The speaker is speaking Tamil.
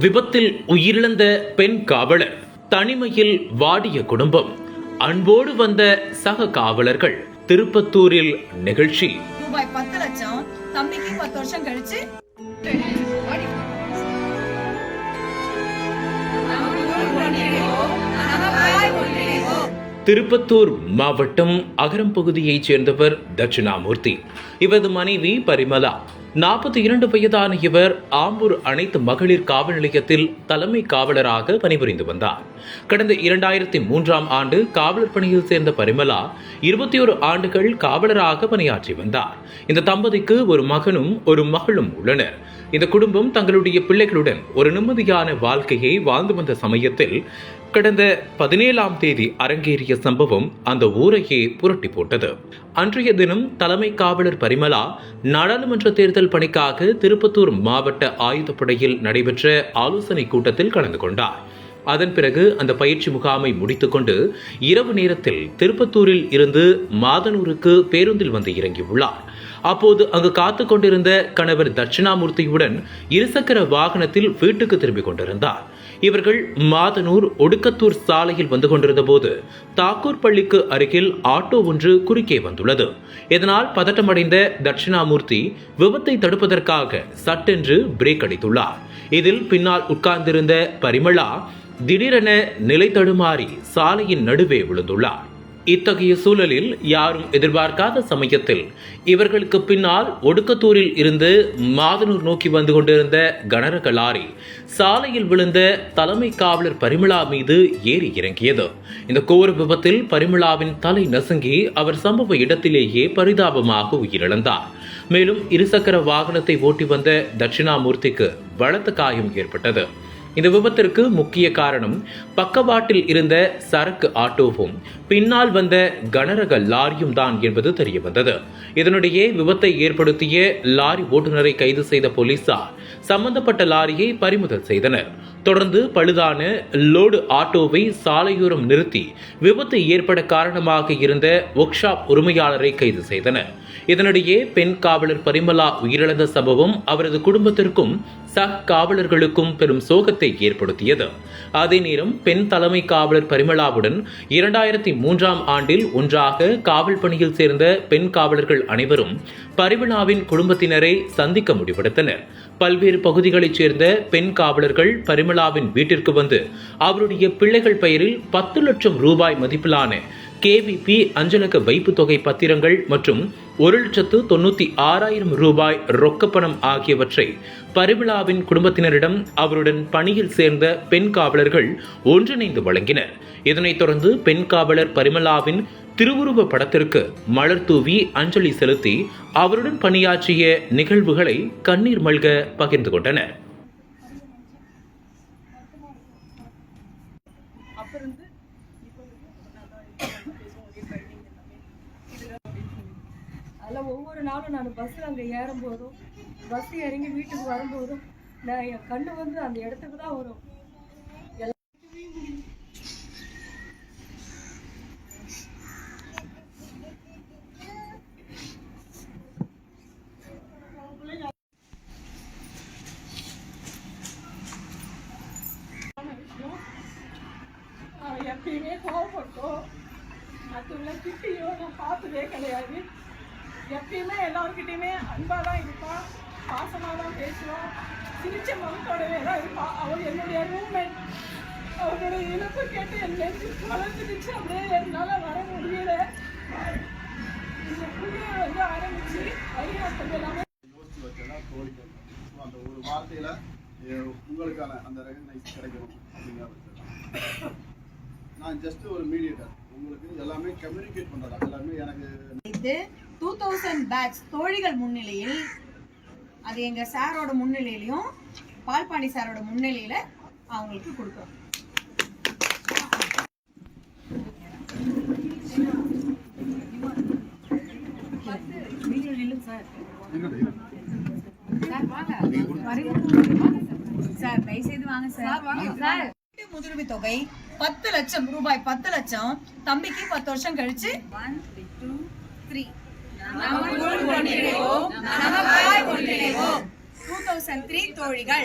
விபத்தில் உயிரிழந்த பெண் காவலர், தனிமையில் வாடிய குடும்பம், அன்போடு வந்த சக காவலர்கள். திருப்பத்தூரில் நிகழ்ச்சி. ரூபாய் 10 லட்சம் தம்பிக்கு 10 வருஷம் கழிச்சு திருப்பத்தூர் மாவட்டம் அகரம் பகுதியைச் சேர்ந்தவர் தட்சிணாமூர்த்தி. இவரது மனைவி பரிமலா. 42 வயதான இவர் ஆம்பூர் அனைத்து மகளிர் காவல் நிலையத்தில் தலைமை காவலராக பணிபுரிந்து வந்தார். கடந்த 2003ஆம் ஆண்டு காவலர் பணியில் சேர்ந்த பரிமலா 21 ஆண்டுகள் காவலராக பணியாற்றி வந்தார். இந்த தம்பதிக்கு ஒரு மகனும் ஒரு மகளும் உள்ளனர். இந்த குடும்பம் தங்களுடைய பிள்ளைகளுடன் ஒரு நிம்மதியான வாழ்க்கையை வாழ்ந்து வந்த சமயத்தில் கடந்த 17ஆம் தேதி அரங்கேறிய சம்பவம் அந்த ஊரையே புரட்டி போட்டது. அன்றைய தினம் தலைமை காவலர் பரிமலா நாடாளுமன்ற தேர்தல் பணிக்காக திருப்பத்தூர் மாவட்ட ஆயுதப்படையில் நடைபெற்ற ஆலோசனை கூட்டத்தில் கலந்து கொண்டார். அதன் பிறகு அந்த பயிற்சி முகாமை முடித்துக்கொண்டு இரவு நேரத்தில் திருப்பத்தூரில் இருந்து மாதனூருக்கு பேருந்தில் வந்து இறங்கியுள்ளார். அப்போது அங்கு காத்துக் கொண்டிருந்த கணவர் தட்சிணாமூர்த்தியுடன் இருசக்கர வாகனத்தில் வீட்டுக்கு திரும்பிக் கொண்டிருந்தார். இவர்கள் மாதனூர் ஒடுக்கத்தூர் சாலையில் வந்து கொண்டிருந்த போது தாக்கூர் பள்ளிக்கு அருகில் ஆட்டோ ஒன்று குறுக்கே வந்துள்ளது. இதனால் பதட்டமடைந்த தட்சிணாமூர்த்தி விபத்தை தடுப்பதற்காக சட்டென்று பிரேக் அடித்துள்ளார். இதில் பின்னால் உட்கார்ந்திருந்த பரிமளா திடீரென நிலை தடுமாறி சாலையின் நடுவே விழுந்துள்ளார். இத்தகைய சூழலில் யாரும் எதிர்பார்க்காத சமயத்தில் இவர்களுக்கு பின்னால் ஒடுக்கத்தூரில் இருந்து மாதனூர் நோக்கி வந்து கொண்டிருந்த கனரக லாரி சாலையில் விழுந்த தலைமை காவலர் பரிமளா மீது ஏறி இறங்கியது. இந்த கோர விபத்தில் பரிமளாவின் தலை நசுங்கி அவர் சம்பவ இடத்திலேயே பரிதாபமாக உயிரிழந்தார். மேலும் இருசக்கர வாகனத்தை ஓட்டி வந்த தட்சிணாமூர்த்திக்கு பலத்த காயம் ஏற்பட்டது. இந்த விபத்திற்கு முக்கிய காரணம் பக்கவாட்டில் இருந்த சரக்கு ஆட்டோவும் பின்னால் வந்த கனரக லாரியும் தான் என்பது தெரியவந்தது. இதனிடையே விபத்தை ஏற்படுத்திய லாரி ஓட்டுநரை கைது செய்த போலீசார் சம்பந்தப்பட்ட லாரியை பறிமுதல் செய்தனர். தொடர்ந்து பழுதான லோடு ஆட்டோவை சாலையோரம் நிறுத்தி விபத்து ஏற்பட காரணமாக இருந்த ஒர்க் ஷாப் உரிமையாளரை கைது செய்தனர். இதனிடையே பெண் காவலர் பரிமலா உயிரிழந்த சம்பவம் அவரது குடும்பத்திற்கும் சக காவலர்களுக்கும் பெரும் சோகத்தை ஏற்படுத்தியது. அதே நேரம் பெண் தலைமை காவலர் பரிமளாவுடன் 2003ஆம் ஆண்டில் ஒன்றாக காவல் பணியில் சேர்ந்த பெண் காவலர்கள் அனைவரும் பரிமளாவின் குடும்பத்தினரை சந்திக்க முடிவெடுத்தனர். பல்வேறு பகுதிகளைச் சேர்ந்த பெண் காவலர்கள் பரிமளாவின் வீட்டிற்கு வந்து அவருடைய பிள்ளைகள் பெயரில் 10 லட்சம் ரூபாய் மதிப்பிலான KVP அஞ்சலக வைப்பு தொகை பத்திரங்கள் மற்றும் 1,96,000 ரூபாய் ரொக்கப்பணம் ஆகியவற்றை பரிமளாவின் குடும்பத்தினரிடம் அவருடன் பணியில் சேர்ந்த பெண் காவலர்கள் ஒன்றிணைந்து வழங்கினர். இதனைத் தொடர்ந்து பெண் காவலர் பரிமளாவின் திருவுருவ படத்திற்கு மலர் தூவி அஞ்சலி செலுத்தி அவருடன் பணியாற்றிய நிகழ்வுகளை கண்ணீர் மல்க பகிர்ந்து கொண்டனர். அதில் ஒவ்வொரு நாளும் நான் பஸ்ஸில் அங்கே ஏறும்போதும் பஸ் இறங்கி வீட்டுக்கு வரும்போதும் நான் என் கண்ணு வந்து அந்த இடத்துக்கு தான் வரும். எப்பயுமே கோவப்பட்டோம், மற்றவங்கள திட்டியோ நான் பார்த்ததே கிடையாது. எப்பயுமே எல்லாருக்கிட்டையுமே அன்பாக தான் இருப்பான், பாசமாக தான் பேசுவோம், சிரிச்ச முகத்தோடவே தான் இருப்பான். அவர் என்னுடைய ரூம்மேட். அவருடைய இழப்பு கேட்டு என் நெஞ்சு வளர்ந்துடுச்சு. அப்படியே என்னால் வர முடியல. இந்த புள்ளியை வந்து ஆரம்பிச்சு வழிகாட்டம் எல்லாமே யோசிச்சு வச்சேன்னா தோழிகள் அந்த ஒரு வார்த்தையில் உங்களுக்கான அந்த ரெகக்னைஸ் கிடைக்கணும் அப்படிங்கிற நான் ஜஸ்ட் ஒரு மீடியேட்டர். உங்களுக்கு எல்லாமே கம்யூனிகேட் பண்றதா எல்லாமே எனக்கு இது 2000 பேட்ச் தோழிகள் முன்னிலையில், அது எங்க சாரோட முன்னிலையிலையும் பால்பாண்டி சாரோட முன்னிலையில அவங்களுக்கு கொடுக்குறோம். சார் தயவுசெய்து வாங்க சார். முதிர்வு தொகை 10 லட்சம் ரூபாய் 10 லட்சம் தம்பிக்கு 10 வருஷம் கழிச்சு 1 2 3 நமக்குள் ஒன்றிணைவோம் நமக்காய் ஒன்றிணைவோம் 2003 தோழிகள்